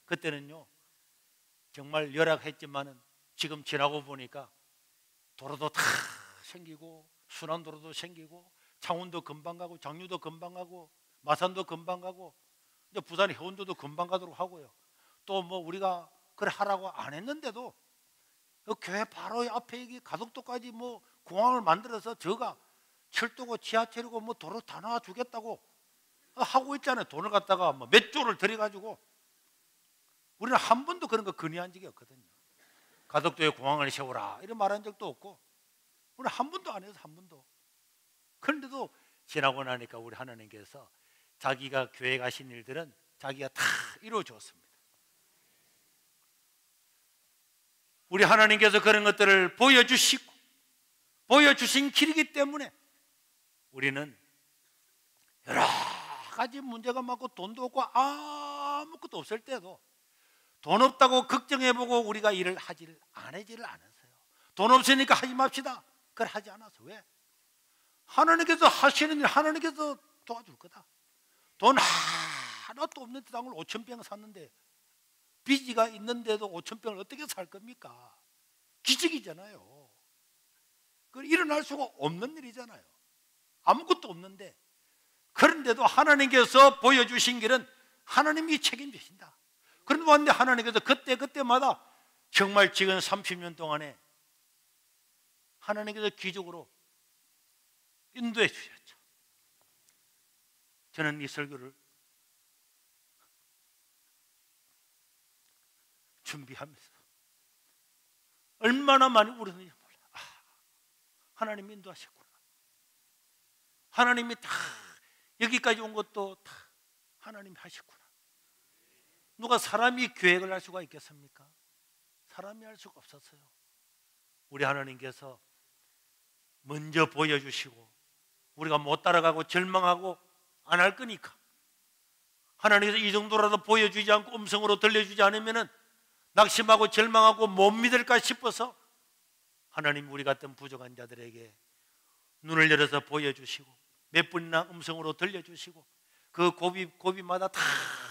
그때는요 정말 열악했지만은 지금 지나고 보니까 도로도 다 생기고 순환도로도 생기고 창원도 금방 가고 장류도 금방 가고 마산도 금방 가고 이제 부산 해운도도 금방 가도록 하고요. 또 우리가 그래 하라고 안 했는데도 그 교회 바로 앞에 여기 가덕도까지 공항을 만들어서 저가 철도고 지하철이고 도로 다 놔 주겠다고 하고 있잖아요. 돈을 갖다가 몇 조를 들여가지고 우리는 한 번도 그런 거 건의한 적이 없거든요. 가덕도에 공항을 세우라 이런 말한 적도 없고 우리 한 번도 안 해서 한 번도. 그런데도 지나고 나니까 우리 하나님께서 자기가 교회 가신 일들은 자기가 다 이루어 주었습니다. 우리 하나님께서 그런 것들을 보여주시고 보여주신 길이기 때문에 우리는 여러 가지 문제가 많고 돈도 없고 아무것도 없을 때도 돈 없다고 걱정해보고 우리가 일을 안 하지를 않았어요. 돈 없으니까 하지 맙시다. 그걸 하지 않았어. 왜? 하나님께서 하시는 일 하나님께서 도와줄 거다. 돈 하나도 없는 땅을 5,000평 샀는데 빚이가 있는데도 5,000평을 어떻게 살 겁니까? 기적이잖아요. 그 일어날 수가 없는 일이잖아요. 아무것도 없는데 그런데도 하나님께서 보여주신 길은 하나님이 책임지신다. 그런데 하나님께서 그때마다 정말 지금 30년 동안에 하나님께서 기적으로 인도해 주셨죠. 저는 이 설교를 준비하면서 얼마나 많이 울었는지 몰라. 하나님이 인도하셨구나. 하나님이 다 여기까지 온 것도 다 하나님이 하셨구나. 누가 사람이 계획을 할 수가 있겠습니까? 사람이 할 수가 없었어요. 우리 하나님께서 먼저 보여주시고 우리가 못 따라가고 절망하고 안 할 거니까 하나님께서 이 정도라도 보여주지 않고 음성으로 들려주지 않으면 낙심하고 절망하고 못 믿을까 싶어서 하나님 우리 같은 부족한 자들에게 눈을 열어서 보여주시고 몇 분이나 음성으로 들려주시고 그 고비마다 다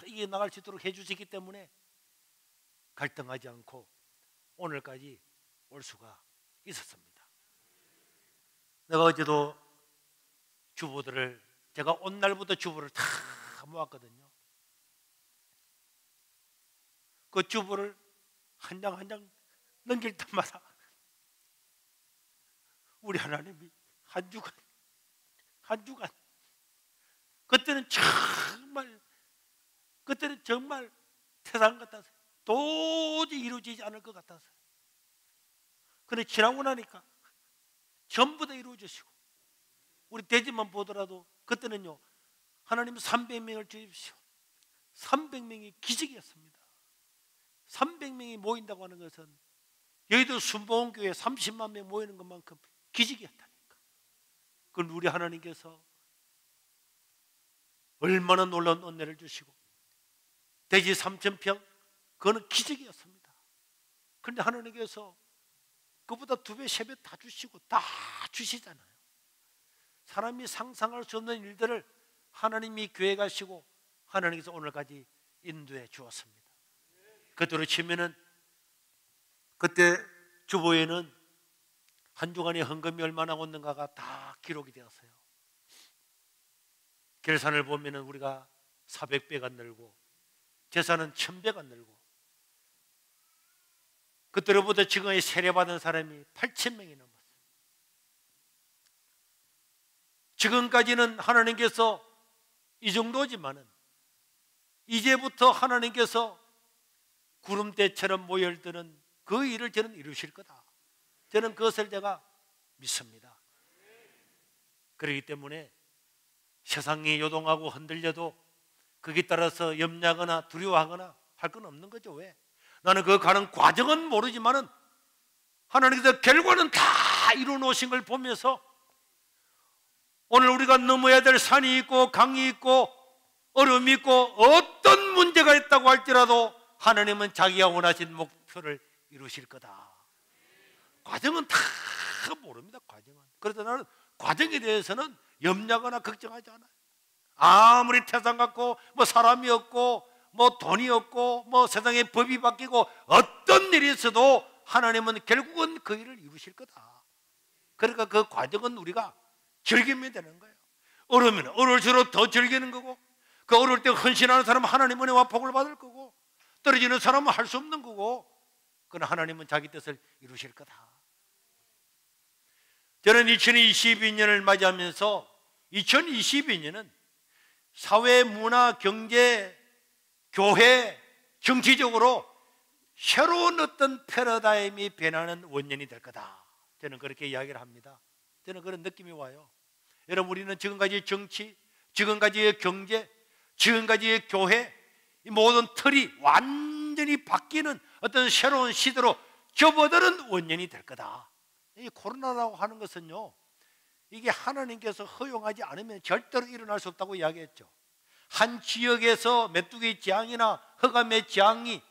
이겨나갈 수 있도록 해주시기 때문에 갈등하지 않고 오늘까지 올 수가 있었습니다. 내가 어제도 주부들을 제가 온 날부터 주부를 다 모았거든요. 그 주부를 한 장 한 장 넘길 때마다 우리 하나님이 한 주간 그때는 정말 세상 같았어요. 도저히 이루어지지 않을 것 같았어요. 그런데 지나고 나니까 전부 다 이루어지시고 우리 대지만 보더라도 그때는요 하나님 300명을 주십시오. 300명이 기적이었습니다. 300명이 모인다고 하는 것은 여의도 순복음교회 30만 명 모이는 것만큼 기적이었다니까. 그건 우리 하나님께서 얼마나 놀라운 은혜를 주시고 대지 3,000평 그거는 기적이었습니다. 그런데 하나님께서 그보다 2배, 3배 다 주시고 다 주시잖아요. 사람이 상상할 수 없는 일들을 하나님이 교회 가시고 하나님께서 오늘까지 인도해 주었습니다. 그대로 치면은 그때 주보에는 한 주간의 헌금이 얼마나 왔는가가 다 기록이 되었어요. 결산을 보면은 우리가 400배가 늘고 재산은 1000배가 늘고 그때로부터 지금까지 세례받은 사람이 8,000명이 넘었어요. 지금까지는 하나님께서 이 정도지만은 이제부터 하나님께서 구름대처럼 모여드는 그 일을 저는 이루실 거다. 저는 그것을 제가 믿습니다. 그렇기 때문에 세상이 요동하고 흔들려도 거기에 따라서 염려하거나 두려워하거나 할 건 없는 거죠. 왜? 나는 그 가는 과정은 모르지만은 하나님께서 결과는 다 이루어 놓으신 걸 보면서 오늘 우리가 넘어야 될 산이 있고 강이 있고 어려움이 있고 어떤 문제가 있다고 할지라도 하나님은 자기가 원하신 목표를 이루실 거다. 과정은 다 모릅니다. 과정은. 그래서 나는 과정에 대해서는 염려하거나 걱정하지 않아요. 아무리 태산 같고 뭐 사람이 없고 뭐 돈이 없고 뭐 세상에 법이 바뀌고 어떤 일이 있어도 하나님은 결국은 그 일을 이루실 거다. 그러니까 그 과정은 우리가 즐기면 되는 거예요. 어려우면 어려울수록 더 즐기는 거고, 그 어려울 때 헌신하는 사람은 하나님 은혜와 복을 받을 거고, 떨어지는 사람은 할 수 없는 거고, 그러나 하나님은 자기 뜻을 이루실 거다. 저는 2022년을 맞이하면서 2022년은 사회, 문화, 경제, 교회, 정치적으로 새로운 어떤 패러다임이 변하는 원년이 될 거다. 저는 그렇게 이야기를 합니다. 저는 그런 느낌이 와요. 여러분, 우리는 지금까지의 정치, 지금까지의 경제, 지금까지의 교회, 이 모든 틀이 완전히 바뀌는 어떤 새로운 시대로 접어드는 원년이 될 거다. 이 코로나라고 하는 것은요, 이게 하나님께서 허용하지 않으면 절대로 일어날 수 없다고 이야기했죠. 한 지역에서 메뚜기 재앙이나 흑암의 재앙이,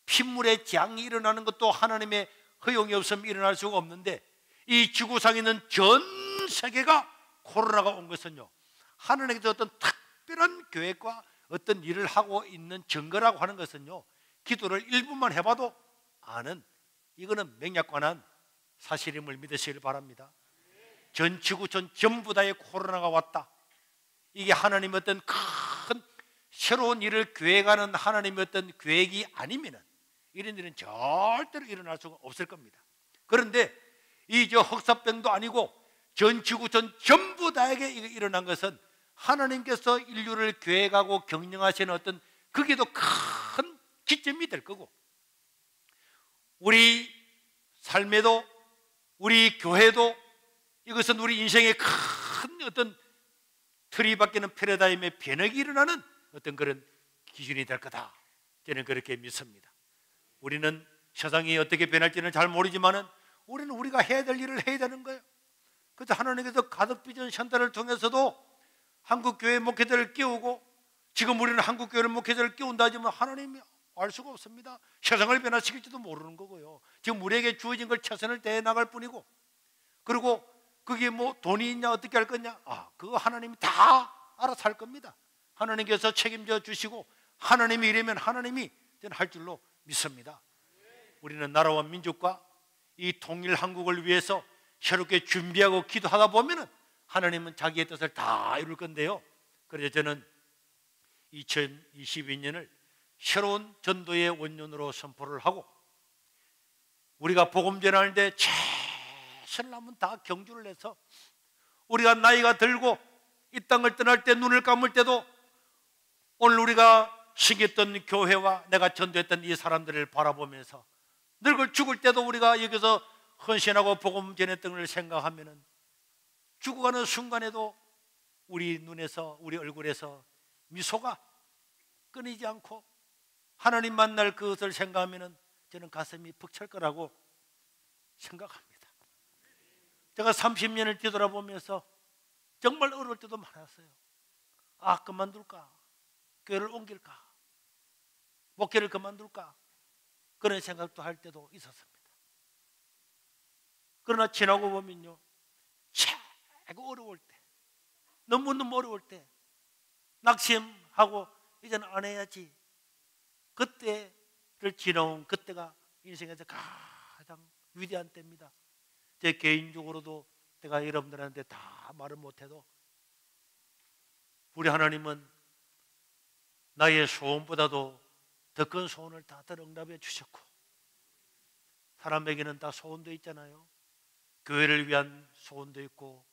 핏물의 재앙이 일어나는 것도 하나님의 허용이 없으면 일어날 수가 없는데, 이 지구상에 있는 전 세계가 코로나가 온 것은요, 하나님께서 어떤 특별한 계획과 어떤 일을 하고 있는 증거라고 하는 것은요, 기도를 1분만 해봐도 아는, 이거는 맹약관한 사실임을 믿으시길 바랍니다. 전 지구촌 전부 다에 코로나가 왔다. 이게 하나님의 어떤 큰 새로운 일을 계획하는 하나님의 어떤 계획이 아니면은 이런 일은 절대로 일어날 수가 없을 겁니다. 그런데 이 흑사병도 아니고 전 지구촌 전부 다에게 일어난 것은 하나님께서 인류를 계획하고 경영하시는 어떤 그게 더 큰 기점이 될 거고, 우리 삶에도 우리 교회도 이것은 우리 인생의 큰 어떤 틀이 바뀌는 패러다임의 변혁이 일어나는 어떤 그런 기준이 될 거다. 저는 그렇게 믿습니다. 우리는 세상이 어떻게 변할지는 잘 모르지만은 우리는 우리가 해야 될 일을 해야 되는 거예요. 그래서 하나님께서 가덕비전 센터를 통해서도 한국교회 목회자를 끼우고, 지금 우리는 한국교회 목회자를 끼운다 하지만 하나님이 알 수가 없습니다. 세상을 변화시킬지도 모르는 거고요. 지금 우리에게 주어진 걸 최선을 다해 나갈 뿐이고, 그리고 그게 뭐 돈이 있냐 어떻게 할 거냐, 그거 하나님이 다 알아서 할 겁니다. 하나님께서 책임져 주시고 하나님이 이러면 하나님이 저는 할 줄로 믿습니다. 우리는 나라와 민족과 이 통일 한국을 위해서 새롭게 준비하고 기도하다 보면은 하나님은 자기의 뜻을 다 이룰 건데요. 그래서 저는 2022년을 새로운 전도의 원년으로 선포를 하고, 우리가 복음 전하는데 최선을 한번 다 경주를 해서 우리가 나이가 들고 이 땅을 떠날 때 눈을 감을 때도 오늘 우리가 섬겼던 교회와 내가 전도했던 이 사람들을 바라보면서 늙을 죽을 때도 우리가 여기서 헌신하고 복음 전했던 걸 생각하면은 죽어가는 순간에도 우리 눈에서, 우리 얼굴에서 미소가 끊이지 않고 하나님 만날 그것을 생각하면은 저는 가슴이 벅찰 거라고 생각합니다. 제가 30년을 뒤돌아보면서 정말 어려울 때도 많았어요. 그만둘까? 교회를 옮길까? 목회를 그만둘까? 그런 생각도 할 때도 있었습니다. 그러나 지나고 보면요, 최고 어려울 때, 너무너무 어려울 때 낙심하고 이제는 안 해야지, 그때를 지나온 그때가 인생에서 가장 위대한 때입니다. 제 개인적으로도 내가 여러분들한테 다 말을 못해도 우리 하나님은 나의 소원보다도 더 큰 소원을 다 응답해 주셨고, 사람에게는 다 소원도 있잖아요. 교회를 위한 소원도 있고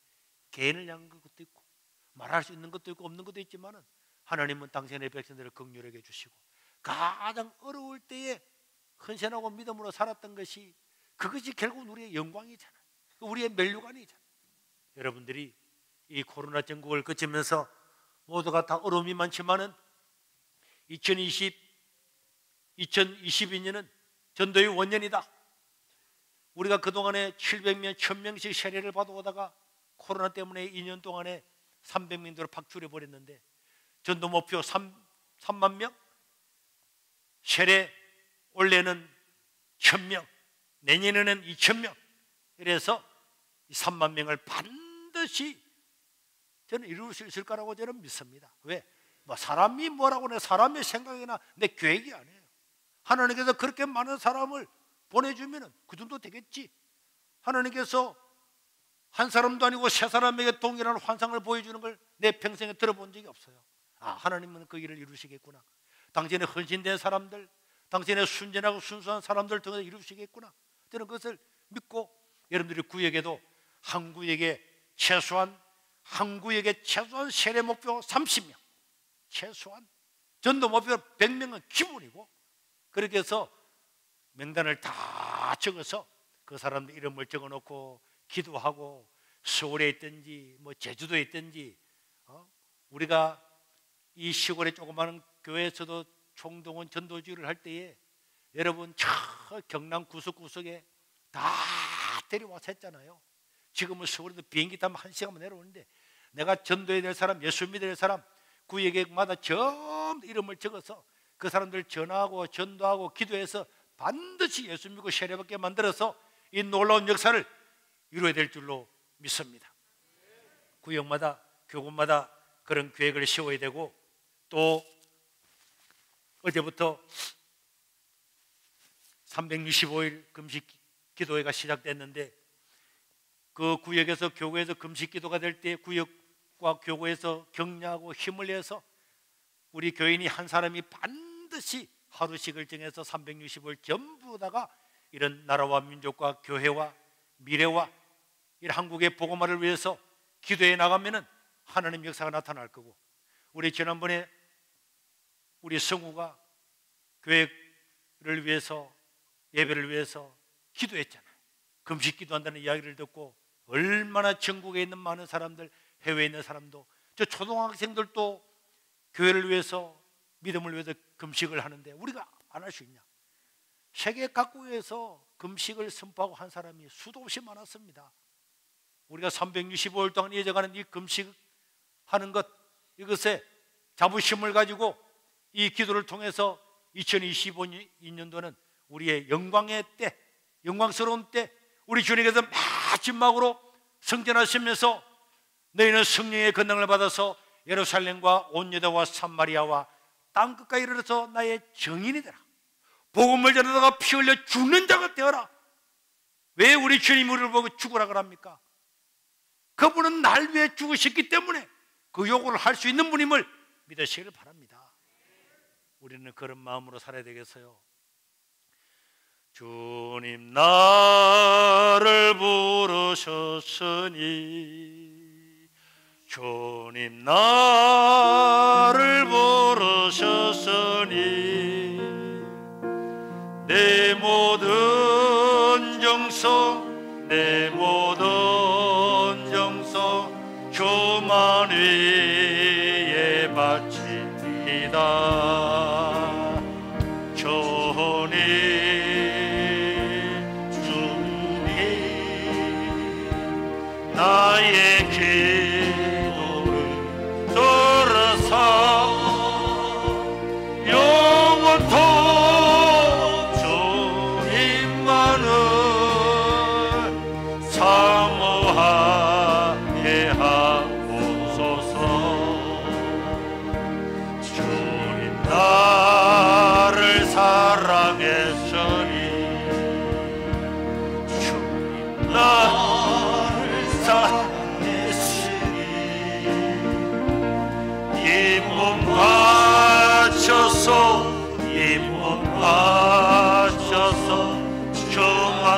개인을 향한 것도 있고 말할 수 있는 것도 있고 없는 것도 있지만은 하나님은 당신의 백성들을 긍휼하게 해주시고 가장 어려울 때에 헌신하고 믿음으로 살았던 것이 그것이 결국은 우리의 영광이잖아요. 우리의 면류관이잖아요. 여러분들이 이 코로나 전국을 거치면서 모두가 다 어려움이 많지만은 2022년은 전도의 원년이다. 우리가 그동안에 700명, 1000명씩 세례를 받아오다가 코로나 때문에 2년 동안에 300명대로 박출해 버렸는데 전도 목표 3만 명, 세례 올해는 1000명, 내년에는 2000명, 이래서 3만 명을 반드시 저는 이룰 수 있을 거라고 저는 믿습니다. 왜? 뭐 사람이 뭐라고 내 사람의 생각이나 내 계획이 아니에요. 하나님께서 그렇게 많은 사람을 보내주면 그 정도 되겠지. 하나님께서 한 사람도 아니고 세 사람에게 동일한 환상을 보여주는 걸 내 평생에 들어본 적이 없어요. 아, 하나님은 그 일을 이루시겠구나. 당신의 헌신된 사람들, 당신의 순전하고 순수한 사람들 통해서 이루시겠구나. 저는 그것을 믿고 여러분들이 구역에도 한 구역에 최소한 세례 목표 30명, 최소한 전도 목표 100명은 기본이고, 그렇게 해서 명단을 다 적어서 그 사람들 이름을 적어놓고 기도하고, 서울에 있든지 뭐 제주도에 있든지 우리가 이 시골의 조그마한 교회에서도 총동원 전도주의를 할 때에 여러분 저 경남 구석구석에 다 데려와서 했잖아요. 지금은 서울에도 비행기 타면 1시간만 내려오는데 내가 전도해야 될 사람, 예수 믿어야 될 사람 구역마다 전부 이름을 적어서 그 사람들 전화하고 전도하고 기도해서 반드시 예수 믿고 세례받게 만들어서 이 놀라운 역사를 이루어야 될 줄로 믿습니다. 구역마다 교구마다 그런 계획을 세워야 되고, 또 어제부터 365일 금식 기도회가 시작됐는데 그 구역에서 교구에서 금식 기도가 될 때 구역과 교구에서 격려하고 힘을 내서 우리 교인이 한 사람이 반드시 하루씩을 정해서 365일 전부 다가 이런 나라와 민족과 교회와 미래와 이 한국의 복음화를 위해서 기도해 나가면은 하나님 역사가 나타날 거고, 우리 지난번에 우리 성우가 교회를 위해서 예배를 위해서 기도했잖아요. 금식 기도한다는 이야기를 듣고 얼마나 전국에 있는 많은 사람들, 해외에 있는 사람도, 저 초등학생들도 교회를 위해서 믿음을 위해서 금식을 하는데 우리가 안 할 수 있냐? 세계 각국에서 금식을 선포하고 한 사람이 수도 없이 많았습니다. 우리가 365일 동안 이어져가는 이 금식하는 것, 이것에 자부심을 가지고 이 기도를 통해서 2025년도는 우리의 영광의 때, 영광스러운 때, 우리 주님께서 마지막으로 성전하시면서 너희는 성령의 권능을 받아서 예루살렘과 온 유다와 삼마리아와 땅 끝까지 이르러서 나의 증인이 되라. 복음을 전하다가 피 흘려 죽는 자가 되어라. 왜 우리 주님이 우리를 보고 죽으라 그럽니까? 그분은 날 위해 죽으셨기 때문에 그 요구를 할 수 있는 분임을 믿으시기를 바랍니다. 우리는 그런 마음으로 살아야 되겠어요. 주님 나를 부르셨으니, 주님 나를 부르셨으니, 내 모든 정성, 내 모든 정성 주만 위에 바칩니다. 나의 기도를 들으사 영원토록 주님만을 사모하게 하옵소서. 주님 나를 사랑했으니, 주님 나를 이 몸 바쳐서, 이 몸 바쳐서 주만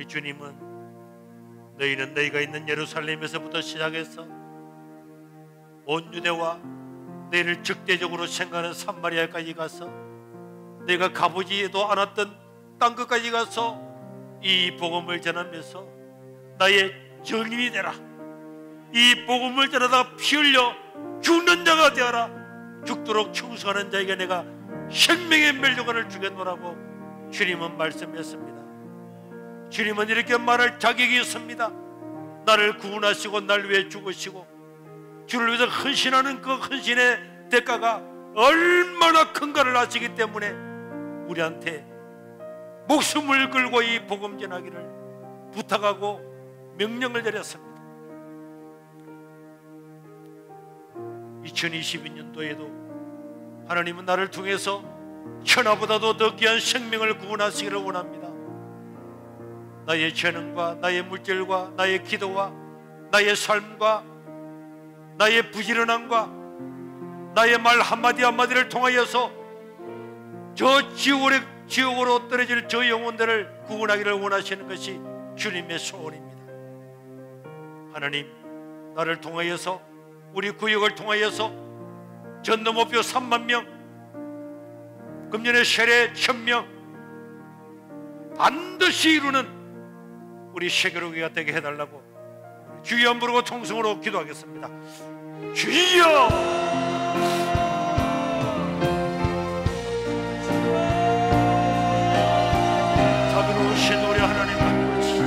우리 주님은 너희는 너희가 있는 예루살렘에서부터 시작해서 온 유대와 너희를 적대적으로 생각하는 사마리아까지 가서 내가 가보지도 않았던 땅 끝까지 가서 이 복음을 전하면서 나의 증인이 되라. 이 복음을 전하다가 피 흘려 죽는 자가 되어라. 죽도록 충성하는 자에게 내가 생명의 멸류관을 주겠노라고 주님은 말씀했습니다. 주님은 이렇게 말할 자격이 있습니다. 나를 구원하시고 날 위해 죽으시고 주를 위해서 헌신하는 그 헌신의 대가가 얼마나 큰가를 아시기 때문에 우리한테 목숨을 걸고 이 복음 전하기를 부탁하고 명령을 내렸습니다. 2022년도에도 하나님은 나를 통해서 천하보다도 더 귀한 생명을 구원하시기를 원합니다. 나의 재능과 나의 물질과 나의 기도와 나의 삶과 나의 부지런함과 나의 말 한마디 한마디를 통하여서 저 지옥으로 떨어질 저 영혼들을 구원하기를 원하시는 것이 주님의 소원입니다. 하나님, 나를 통하여서 우리 구역을 통하여서 전도목표 3만 명, 금년에 세례 1000명 반드시 이루는 우리 세계로교회가 되게 해달라고 주여 한 부르고 통성으로 기도하겠습니다. 주여! 자비로우신 우리 하나님 아버지,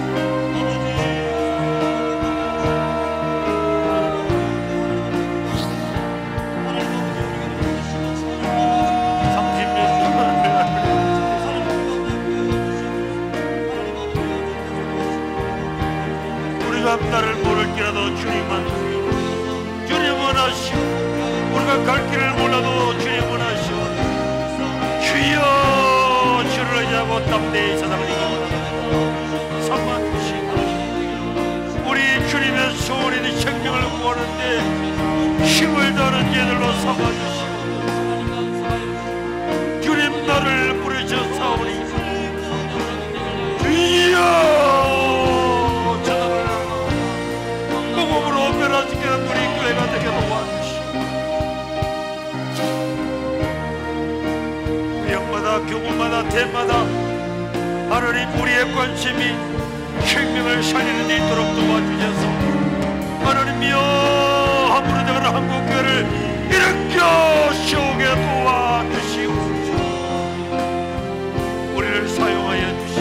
우리가 앞날을 모를지라도 주님은 아시오. 우리가 갈 길을 몰라도 주님은 아시오. 주여, 주를 의지하고 담대히 세상을 이기고 삼아주시고 우리 주님의 소원인 생명을 구하는데 힘을 다하는 죄들로 삼아주시고 주님 나를 부르셨사오니 주여, 복음으로 변화시키는 우리 교회가 되게 도와주시고 구역마다 교구마다 대마다 하나님 우리의 관심이 생명을 살리는 데 있도록 도와주셔서 하나님이여 함부로 되는 한국교회를 일으켜 세우게 도와주시고 우리를 사용하여 주시고